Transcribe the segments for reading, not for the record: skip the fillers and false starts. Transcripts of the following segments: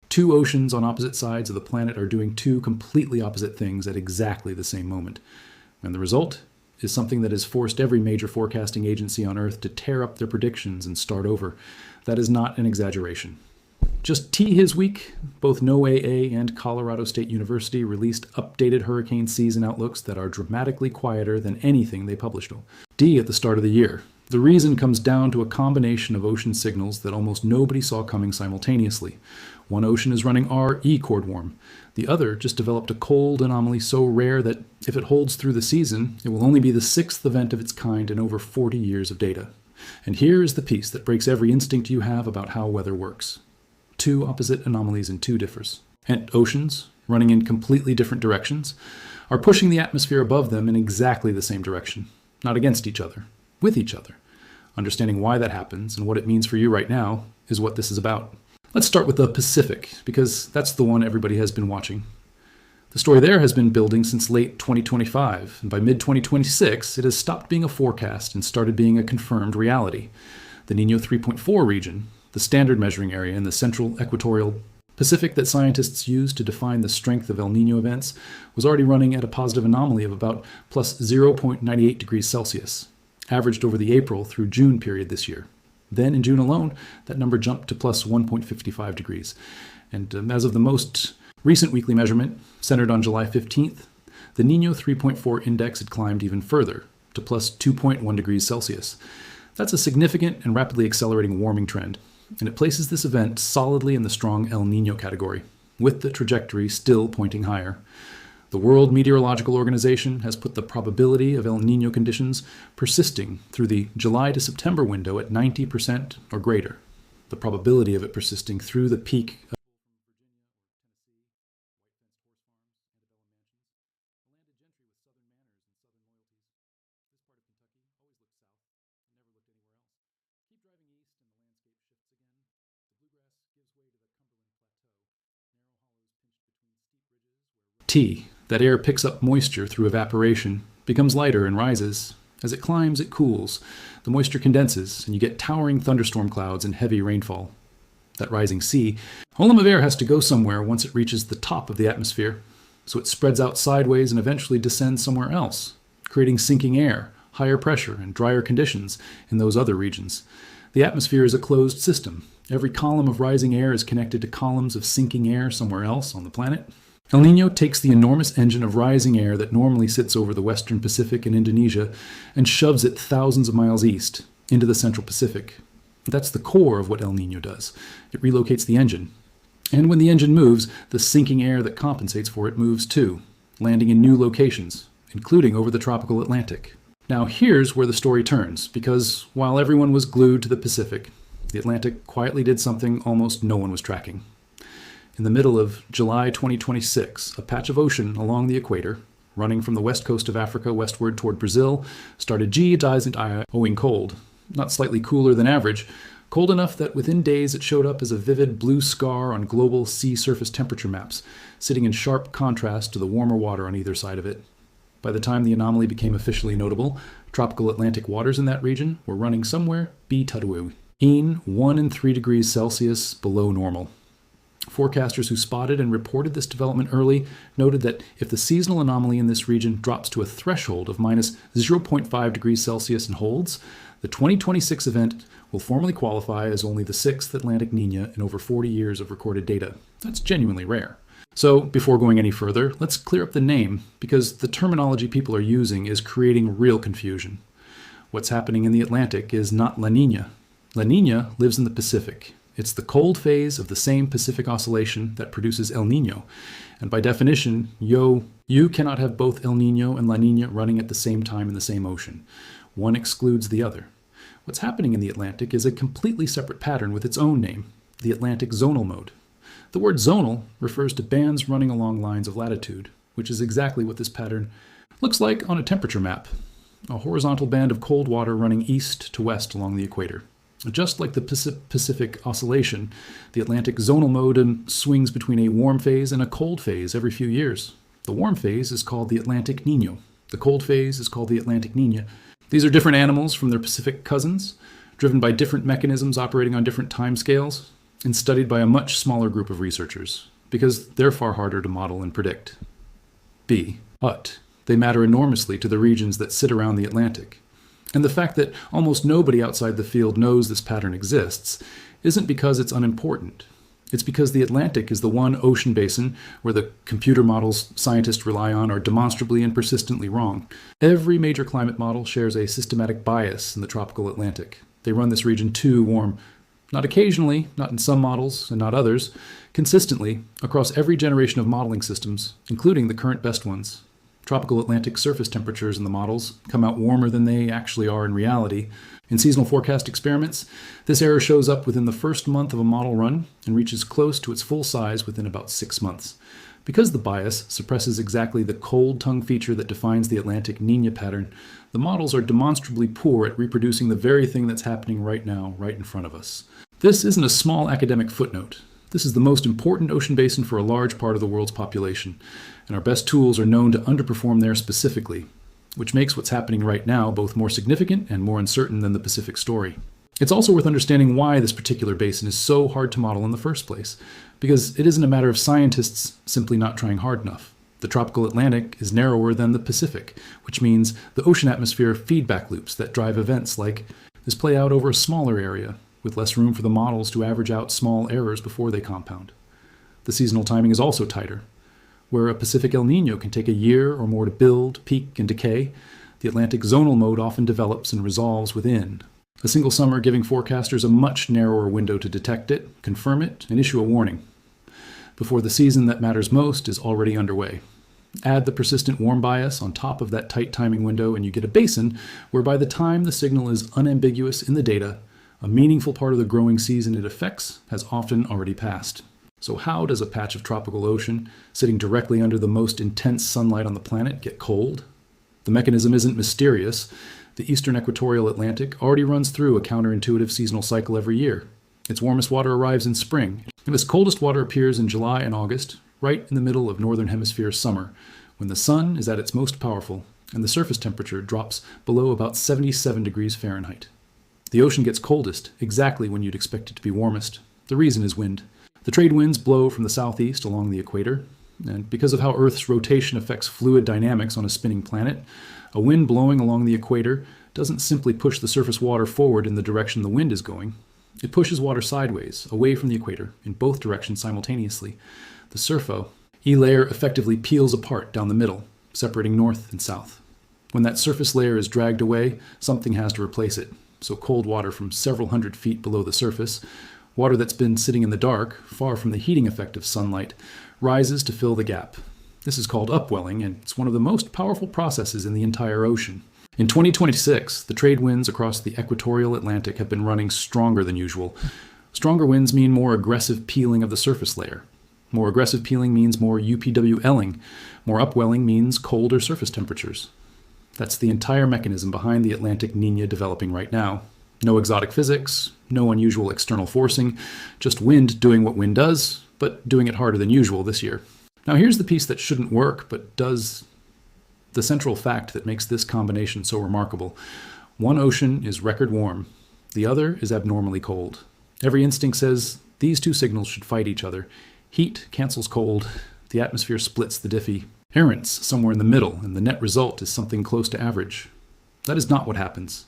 Two oceans on opposite sides of the planet are doing two completely opposite things at exactly the same moment. And the result is something that has forced every major forecasting agency on Earth to tear up their predictions and start over. That is not an exaggeration. Just his week, both NOAA and Colorado State University released updated hurricane season outlooks that are dramatically quieter than anything they published. At the start of the year. The reason comes down to a combination of ocean signals that almost nobody saw coming simultaneously. One ocean is running RE chord warm. The other just developed a cold anomaly so rare that if it holds through the season, it will only be the sixth event of its kind in over 40 years of data. And here is the piece that breaks every instinct you have about how weather works. Two opposite anomalies in two differs. And oceans, running in completely different directions, are pushing the atmosphere above them in exactly the same direction, not against each other, with each other. Understanding why that happens and what it means for you right now is what this is about. Let's start with the Pacific, because that's the one everybody has been watching. The story there has been building since late 2025, and by mid-2026, it has stopped being a forecast and started being a confirmed reality. The Niño 3.4 region, the standard measuring area in the central equatorial Pacific that scientists use to define the strength of El Niño events, was already running at a positive anomaly of about plus 0.98 degrees Celsius, averaged over the April through June period this year. Then in June alone, that number jumped to plus 1.55 degrees. And as of the most recent weekly measurement, centered on July 15th, the Niño 3.4 index had climbed even further, to plus 2.1 degrees Celsius. That's a significant and rapidly accelerating warming trend, and it places this event solidly in the strong El Niño category, with the trajectory still pointing higher. The World Meteorological Organization has put the probability of El Niño conditions persisting through the July to September window at 90% or greater. The probability of it persisting through the peak of that air picks up moisture through evaporation, becomes lighter and rises. As it climbs, it cools. The moisture condenses, and you get towering thunderstorm clouds and heavy rainfall. That rising sea, volume of air has to go somewhere once it reaches the top of the atmosphere, so it spreads out sideways and eventually descends somewhere else, creating sinking air, higher pressure, and drier conditions in those other regions. The atmosphere is a closed system. Every column of rising air is connected to columns of sinking air somewhere else on the planet. El Niño takes the enormous engine of rising air that normally sits over the western Pacific and Indonesia and shoves it thousands of miles east into the central Pacific. That's the core of what El Niño does. It relocates the engine. And when the engine moves, the sinking air that compensates for it moves too, landing in new locations, including over the tropical Atlantic. Now here's where the story turns, because while everyone was glued to the Pacific, the Atlantic quietly did something almost no one was tracking. In the middle of July 2026, a patch of ocean along the equator, running from the west coast of Africa westward toward Brazil, started owing cold, not slightly cooler than average, cold enough that within days it showed up as a vivid blue scar on global sea surface temperature maps, sitting in sharp contrast to the warmer water on either side of it. By the time the anomaly became officially notable, tropical Atlantic waters in that region were running somewhere in 1 and 3 degrees Celsius below normal. Forecasters who spotted and reported this development early noted that if the seasonal anomaly in this region drops to a threshold of minus 0.5 degrees Celsius and holds, the 2026 event will formally qualify as only the sixth Atlantic Niña in over 40 years of recorded data. That's genuinely rare. So, before going any further, let's clear up the name, because the terminology people are using is creating real confusion. What's happening in the Atlantic is not La Niña. La Niña lives in the Pacific. It's the cold phase of the same Pacific oscillation that produces El Niño. And by definition, you cannot have both El Niño and La Niña running at the same time in the same ocean. One excludes the other. What's happening in the Atlantic is a completely separate pattern with its own name, the Atlantic zonal mode. The word zonal refers to bands running along lines of latitude, which is exactly what this pattern looks like on a temperature map, a horizontal band of cold water running east to west along the equator. Just like the Pacific oscillation, the Atlantic zonal mode swings between a warm phase and a cold phase every few years. The warm phase is called the Atlantic Niño. The cold phase is called the Atlantic Niña. These are different animals from their Pacific cousins, driven by different mechanisms operating on different time scales. and studied by a much smaller group of researchers, because they're far harder to model and predict. B. But they matter enormously to the regions that sit around the Atlantic. And the fact that almost nobody outside the field knows this pattern exists isn't because it's unimportant. It's because the Atlantic is the one ocean basin where the computer models scientists rely on are demonstrably and persistently wrong. Every major climate model shares a systematic bias in the tropical Atlantic. They run this region too warm, not occasionally, not in some models and not others, consistently across every generation of modeling systems, including the current best ones. Tropical Atlantic surface temperatures in the models come out warmer than they actually are in reality. In seasonal forecast experiments, this error shows up within the first month of a model run and reaches close to its full size within about 6 months. Because the bias suppresses exactly the cold tongue feature that defines the Atlantic Niña pattern, the models are demonstrably poor at reproducing the very thing that's happening right now, right in front of us. This isn't a small academic footnote. This is the most important ocean basin for a large part of the world's population, and our best tools are known to underperform there specifically, which makes what's happening right now both more significant and more uncertain than the Pacific story. It's also worth understanding why this particular basin is so hard to model in the first place, because it isn't a matter of scientists simply not trying hard enough. The tropical Atlantic is narrower than the Pacific, which means the ocean atmosphere feedback loops that drive events like this play out over a smaller area, with less room for the models to average out small errors before they compound. The seasonal timing is also tighter. Where a Pacific El Niño can take a year or more to build, peak, and decay, the Atlantic zonal mode often develops and resolves within. A single summer giving forecasters a much narrower window to detect it, confirm it, and issue a warning, before the season that matters most is already underway. Add the persistent warm bias on top of that tight timing window, and you get a basin where by the time the signal is unambiguous in the data, a meaningful part of the growing season it affects has often already passed. So how does a patch of tropical ocean, sitting directly under the most intense sunlight on the planet, get cold? The mechanism isn't mysterious. The eastern equatorial Atlantic already runs through a counterintuitive seasonal cycle every year. Its warmest water arrives in spring, and its coldest water appears in July and August, right in the middle of northern hemisphere summer, when the sun is at its most powerful and the surface temperature drops below about 77 degrees Fahrenheit. The ocean gets coldest exactly when you'd expect it to be warmest. The reason is wind. The trade winds blow from the southeast along the equator, and because of how Earth's rotation affects fluid dynamics on a spinning planet, a wind blowing along the equator doesn't simply push the surface water forward in the direction the wind is going. It pushes water sideways, away from the equator, in both directions simultaneously. The surfo, E layer effectively peels apart down the middle, separating north and south. When that surface layer is dragged away, something has to replace it. So cold water from several hundred feet below the surface, water that's been sitting in the dark, far from the heating effect of sunlight, rises to fill the gap. This is called upwelling, and it's one of the most powerful processes in the entire ocean. In 2026, the trade winds across the equatorial Atlantic have been running stronger than usual. Stronger winds mean more aggressive peeling of the surface layer. More aggressive peeling means more UPWLing. More upwelling means colder surface temperatures. That's the entire mechanism behind the Atlantic Niña developing right now. No exotic physics, no unusual external forcing, just wind doing what wind does, but doing it harder than usual this year. Now here's the piece that shouldn't work, but does. The central fact that makes this combination so remarkable. One ocean is record warm, the other is abnormally cold. Every instinct says these two signals should fight each other. Heat cancels cold, the atmosphere splits the diffie. Errance somewhere in the middle, and the net result is something close to average. That is not what happens.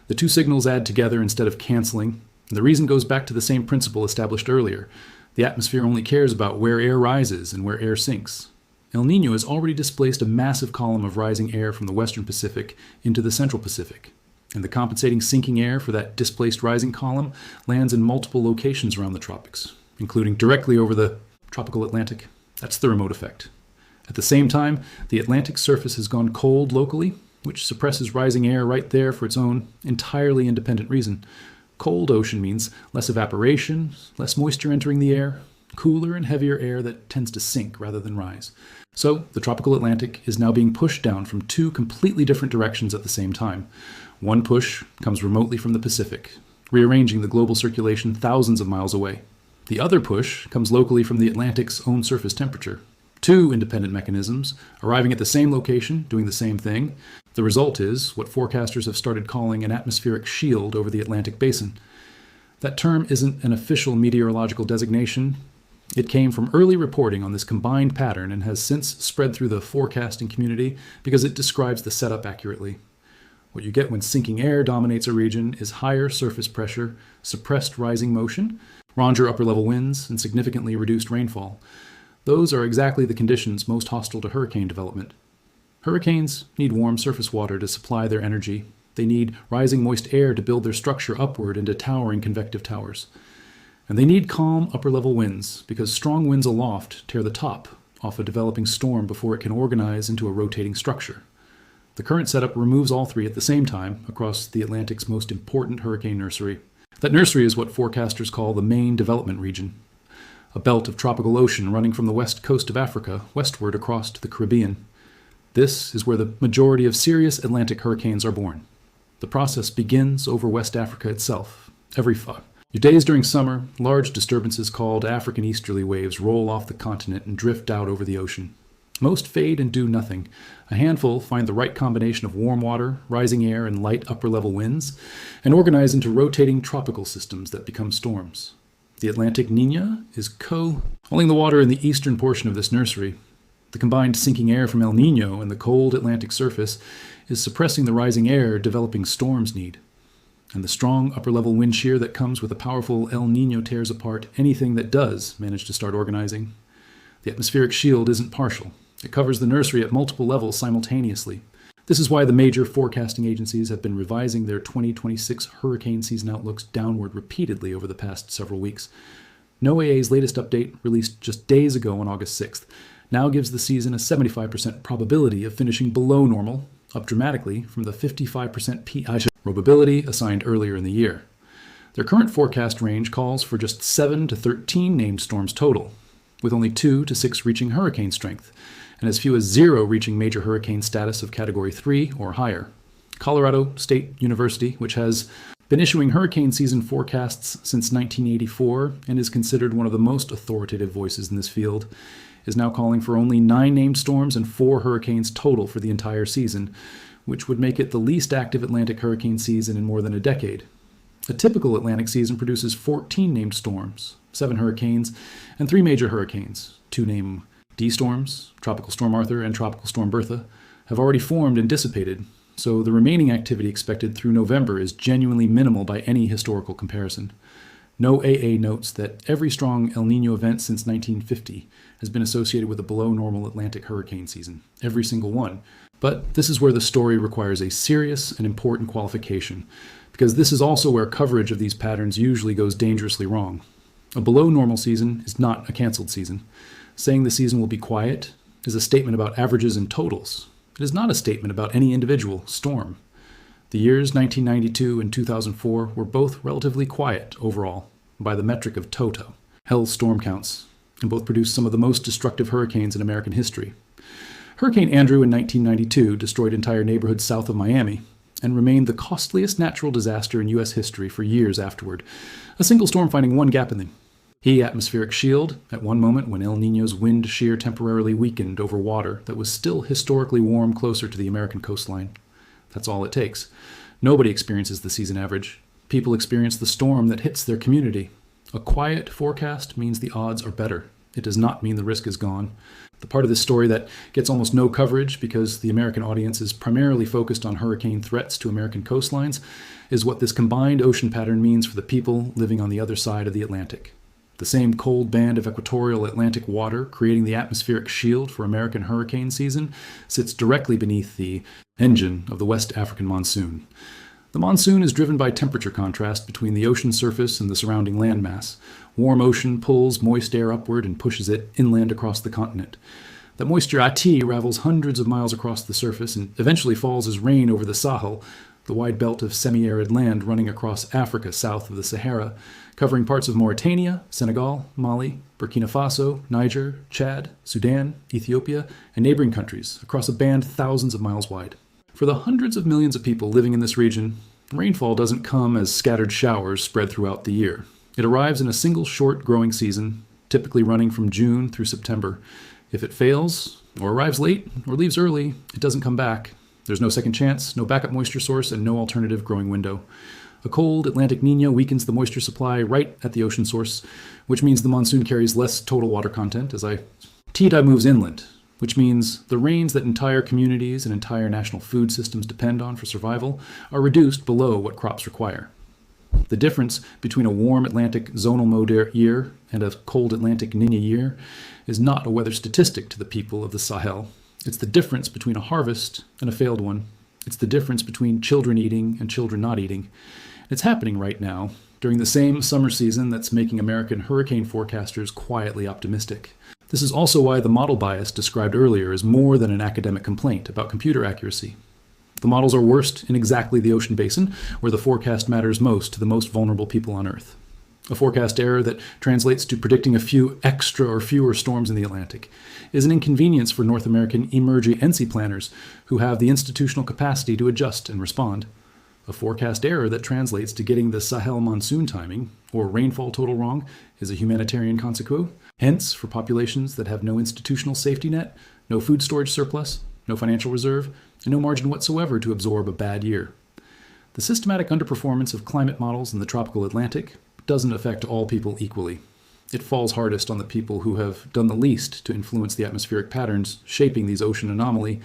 The two signals add together instead of canceling, and the reason goes back to the same principle established earlier. The atmosphere only cares about where air rises and where air sinks. El Niño has already displaced a massive column of rising air from the western Pacific into the central Pacific, and the compensating sinking air for that displaced rising column lands in multiple locations around the tropics, including directly over the tropical Atlantic. That's the remote effect. At the same time, the Atlantic surface has gone cold locally, which suppresses rising air right there for its own entirely independent reason. Cold ocean means less evaporation, less moisture entering the air, cooler and heavier air that tends to sink rather than rise. So the tropical Atlantic is now being pushed down from two completely different directions at the same time. One push comes remotely from the Pacific, rearranging the global circulation thousands of miles away. The other push comes locally from the Atlantic's own surface temperature. Two independent mechanisms, arriving at the same location, doing the same thing. The result is what forecasters have started calling an atmospheric shield over the Atlantic basin. That term isn't an official meteorological designation. It came from early reporting on this combined pattern and has since spread through the forecasting community because it describes the setup accurately. What you get when sinking air dominates a region is higher surface pressure, suppressed rising motion, stronger upper-level winds, and significantly reduced rainfall. Those are exactly the conditions most hostile to hurricane development. Hurricanes need warm surface water to supply their energy. They need rising moist air to build their structure upward into towering convective towers. And they need calm upper-level winds because strong winds aloft tear the top off a developing storm before it can organize into a rotating structure. The current setup removes all three at the same time across the Atlantic's most important hurricane nursery. That nursery is what forecasters call the main development region, a belt of tropical ocean running from the west coast of Africa westward across to the Caribbean. This is where the majority of serious Atlantic hurricanes are born. The process begins over West Africa itself. Every days during summer, large disturbances called African easterly waves roll off the continent and drift out over the ocean. Most fade and do nothing. A handful find the right combination of warm water, rising air, and light upper-level winds, and organize into rotating tropical systems that become storms. The Atlantic Niña is holding the water in the eastern portion of this nursery. The combined sinking air from El Niño and the cold Atlantic surface is suppressing the rising air developing storms need. And the strong upper-level wind shear that comes with a powerful El Niño tears apart anything that does manage to start organizing. The atmospheric shield isn't partial. It covers the nursery at multiple levels simultaneously. This is why the major forecasting agencies have been revising their 2026 hurricane season outlooks downward repeatedly over the past several weeks. NOAA's latest update, released just days ago on August 6th, now gives the season a 75% probability of finishing below normal, up dramatically from the 55% probability assigned earlier in the year. Their current forecast range calls for just 7 to 13 named storms total, with only 2 to 6 reaching hurricane strength, and as few as 0 reaching major hurricane status of Category 3 or higher. Colorado State University, which has been issuing hurricane season forecasts since 1984 and is considered one of the most authoritative voices in this field, is now calling for only 9 named storms and 4 hurricanes total for the entire season, which would make it the least active Atlantic hurricane season in more than a decade. A typical Atlantic season produces 14 named storms, 7 hurricanes, and 3 major hurricanes. 2 named D storms, Tropical Storm Arthur and Tropical Storm Bertha, have already formed and dissipated, so the remaining activity expected through November is genuinely minimal by any historical comparison. NOAA notes that every strong El Niño event since 1950 has been associated with a below-normal Atlantic hurricane season, every single one. But this is where the story requires a serious and important qualification, because this is also where coverage of these patterns usually goes dangerously wrong. A below-normal season is not a canceled season. Saying the season will be quiet is a statement about averages and totals. It is not a statement about any individual storm. The years 1992 and 2004 were both relatively quiet overall, by the metric of TOTO, Hell's storm counts, and both produced some of the most destructive hurricanes in American history. Hurricane Andrew in 1992 destroyed entire neighborhoods south of Miami and remained the costliest natural disaster in U.S. history for years afterward, a single storm finding one gap in the atmospheric shield at one moment when El Niño's wind shear temporarily weakened over water that was still historically warm closer to the American coastline. That's all it takes. Nobody experiences the season average. People experience the storm that hits their community. A quiet forecast means the odds are better. It does not mean the risk is gone. The part of this story that gets almost no coverage because the American audience is primarily focused on hurricane threats to American coastlines is what this combined ocean pattern means for the people living on the other side of the Atlantic. The same cold band of equatorial Atlantic water creating the atmospheric shield for American hurricane season sits directly beneath the engine of the West African monsoon. The monsoon is driven by temperature contrast between the ocean surface and the surrounding landmass. Warm ocean pulls moist air upward and pushes it inland across the continent. That moisture ravels hundreds of miles across the surface and eventually falls as rain over the Sahel, the wide belt of semi-arid land running across Africa south of the Sahara, covering parts of Mauritania, Senegal, Mali, Burkina Faso, Niger, Chad, Sudan, Ethiopia, and neighboring countries across a band thousands of miles wide. For the hundreds of millions of people living in this region, rainfall doesn't come as scattered showers spread throughout the year. It arrives in a single short growing season, typically running from June through September. If it fails, or arrives late, or leaves early, it doesn't come back. There's no second chance, no backup moisture source, and no alternative growing window. A cold Atlantic Niña weakens the moisture supply right at the ocean source, which means the monsoon carries less total water content as Tide moves inland, which means the rains that entire communities and entire national food systems depend on for survival are reduced below what crops require. The difference between a warm Atlantic zonal mode year and a cold Atlantic Niña year is not a weather statistic to the people of the Sahel. It's the difference between a harvest and a failed one. It's the difference between children eating and children not eating. It's happening right now, during the same summer season that's making American hurricane forecasters quietly optimistic. This is also why the model bias described earlier is more than an academic complaint about computer accuracy. The models are worst in exactly the ocean basin, where the forecast matters most to the most vulnerable people on Earth. A forecast error that translates to predicting a few extra or fewer storms in the Atlantic is an inconvenience for North American emerging ENSO planners who have the institutional capacity to adjust and respond. A forecast error that translates to getting the Sahel monsoon timing or rainfall total wrong is a humanitarian consequence. Hence, for populations that have no institutional safety net, no food storage surplus, no financial reserve, and no margin whatsoever to absorb a bad year. The systematic underperformance of climate models in the tropical Atlantic doesn't affect all people equally. It falls hardest on the people who have done the least to influence the atmospheric patterns shaping these ocean anomalies,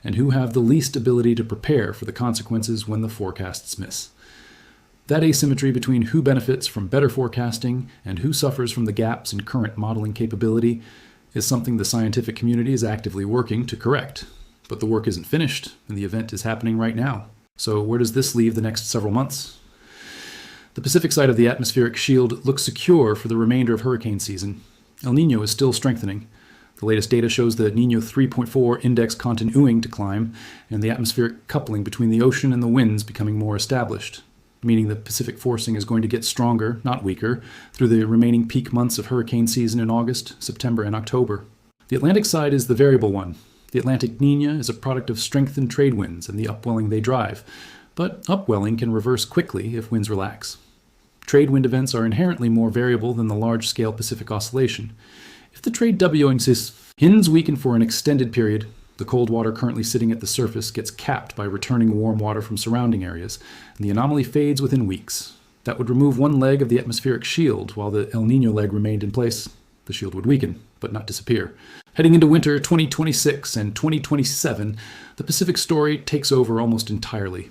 and who have the least ability to prepare for the consequences when the forecasts miss. That asymmetry between who benefits from better forecasting and who suffers from the gaps in current modeling capability is something the scientific community is actively working to correct. But the work isn't finished, and the event is happening right now. So where does this leave the next several months? The Pacific side of the atmospheric shield looks secure for the remainder of hurricane season. El Niño is still strengthening. The latest data shows the Niño 3.4 index continuing to climb, and the atmospheric coupling between the ocean and the winds becoming more established, meaning the Pacific forcing is going to get stronger, not weaker, through the remaining peak months of hurricane season in August, September, and October. The Atlantic side is the variable one. The Atlantic Niña is a product of strengthened trade winds and the upwelling they drive, but upwelling can reverse quickly if winds relax. Trade wind events are inherently more variable than the large-scale Pacific oscillation. If the trade W winds weaken for an extended period, the cold water currently sitting at the surface gets capped by returning warm water from surrounding areas, and the anomaly fades within weeks. That would remove one leg of the atmospheric shield, while the El Niño leg remained in place. The shield would weaken, but not disappear. Heading into winter 2026 and 2027, the Pacific story takes over almost entirely.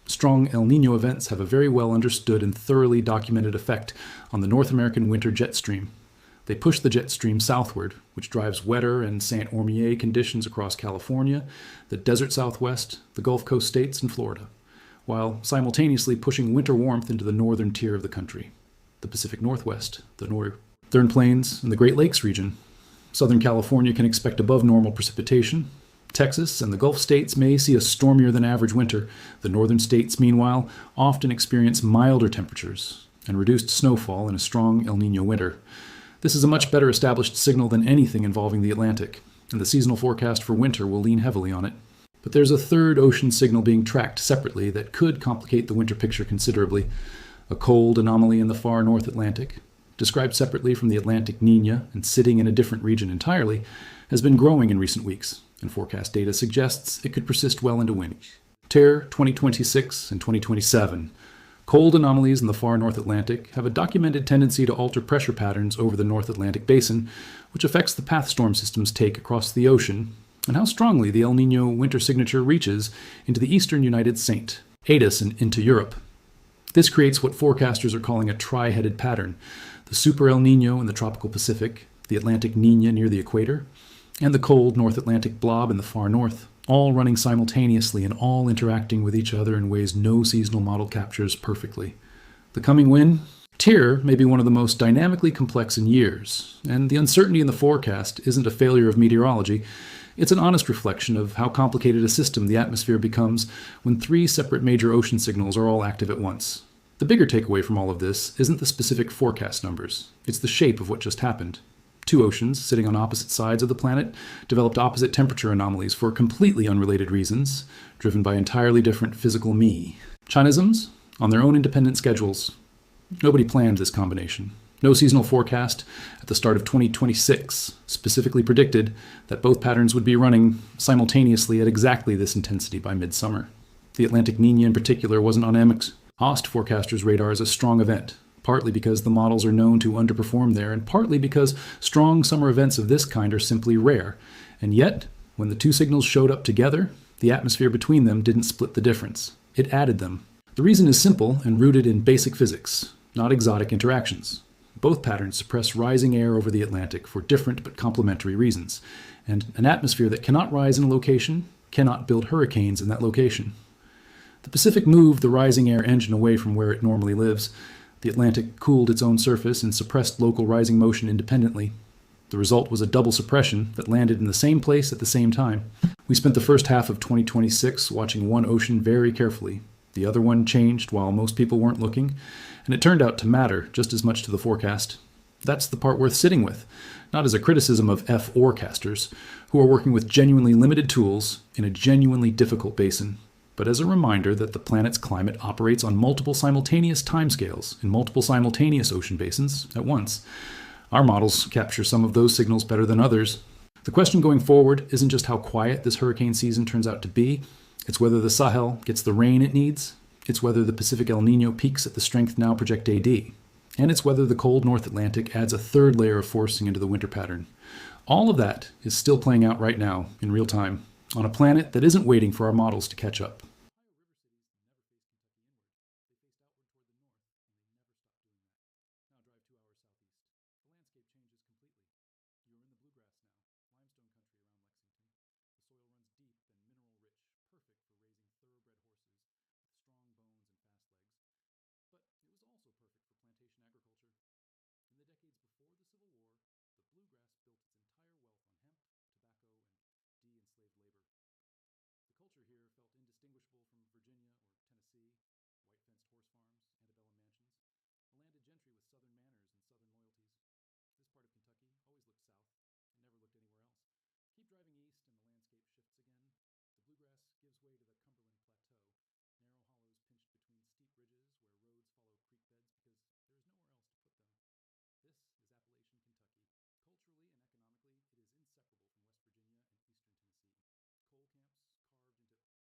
Strong El Niño events have a very well understood and thoroughly documented effect on the North American winter jet stream. They push the jet stream southward, which drives wetter and Saint-Ormier conditions across California, the desert southwest, the Gulf Coast states, and Florida, while simultaneously pushing winter warmth into the northern tier of the country, the Pacific Northwest, the Northern Plains, and the Great Lakes region. Southern California can expect above normal precipitation. Texas and the Gulf states may see a stormier than average winter. The northern states, meanwhile, often experience milder temperatures and reduced snowfall in a strong El Niño winter. This is a much better established signal than anything involving the Atlantic, and the seasonal forecast for winter will lean heavily on it. But there's a third ocean signal being tracked separately that could complicate the winter picture considerably. A cold anomaly in the far North Atlantic, described separately from the Atlantic Niña and sitting in a different region entirely, has been growing in recent weeks, and forecast data suggests it could persist well into winter. 2026 and 2027. Cold anomalies in the far North Atlantic have a documented tendency to alter pressure patterns over the North Atlantic basin, which affects the path storm systems take across the ocean, and how strongly the El Niño winter signature reaches into the eastern United States, and into Europe. This creates what forecasters are calling a tri-headed pattern: the super El Niño in the tropical Pacific, the Atlantic Niña near the equator, and the cold North Atlantic blob in the far north, all running simultaneously and all interacting with each other in ways no seasonal model captures perfectly. The coming wind tier may be one of the most dynamically complex in years, and the uncertainty in the forecast isn't a failure of meteorology. It's an honest reflection of how complicated a system the atmosphere becomes when three separate major ocean signals are all active at once. The bigger takeaway from all of this isn't the specific forecast numbers. It's the shape of what just happened. Two oceans, sitting on opposite sides of the planet, developed opposite temperature anomalies for completely unrelated reasons, driven by entirely different physical me. Chinisms, on their own independent schedules. Nobody planned this combination. No seasonal forecast at the start of 2026 specifically predicted that both patterns would be running simultaneously at exactly this intensity by midsummer. The Atlantic Niña in particular wasn't on OST forecasters' radar is a strong event, partly because the models are known to underperform there, and partly because strong summer events of this kind are simply rare. And yet, when the two signals showed up together, the atmosphere between them didn't split the difference. It added them. The reason is simple and rooted in basic physics, not exotic interactions. Both patterns suppress rising air over the Atlantic for different but complementary reasons, and an atmosphere that cannot rise in a location cannot build hurricanes in that location. The Pacific moved the rising air engine away from where it normally lives. The Atlantic cooled its own surface and suppressed local rising motion independently. The result was a double suppression that landed in the same place at the same time. We spent the first half of 2026 watching one ocean very carefully. The other one changed while most people weren't looking, and it turned out to matter just as much to the forecast. That's the part worth sitting with, not as a criticism of F-forecasters, who are working with genuinely limited tools in a genuinely difficult basin, but as a reminder that the planet's climate operates on multiple simultaneous timescales in multiple simultaneous ocean basins at once. Our models capture some of those signals better than others. The question going forward isn't just how quiet this hurricane season turns out to be, it's whether the Sahel gets the rain it needs, it's whether the Pacific El Niño peaks at the strength now project AD, and it's whether the cold North Atlantic adds a third layer of forcing into the winter pattern. All of that is still playing out right now, in real time, on a planet that isn't waiting for our models to catch up. The culture here felt indistinguishable from Virginia or Tennessee, white fenced horse farms,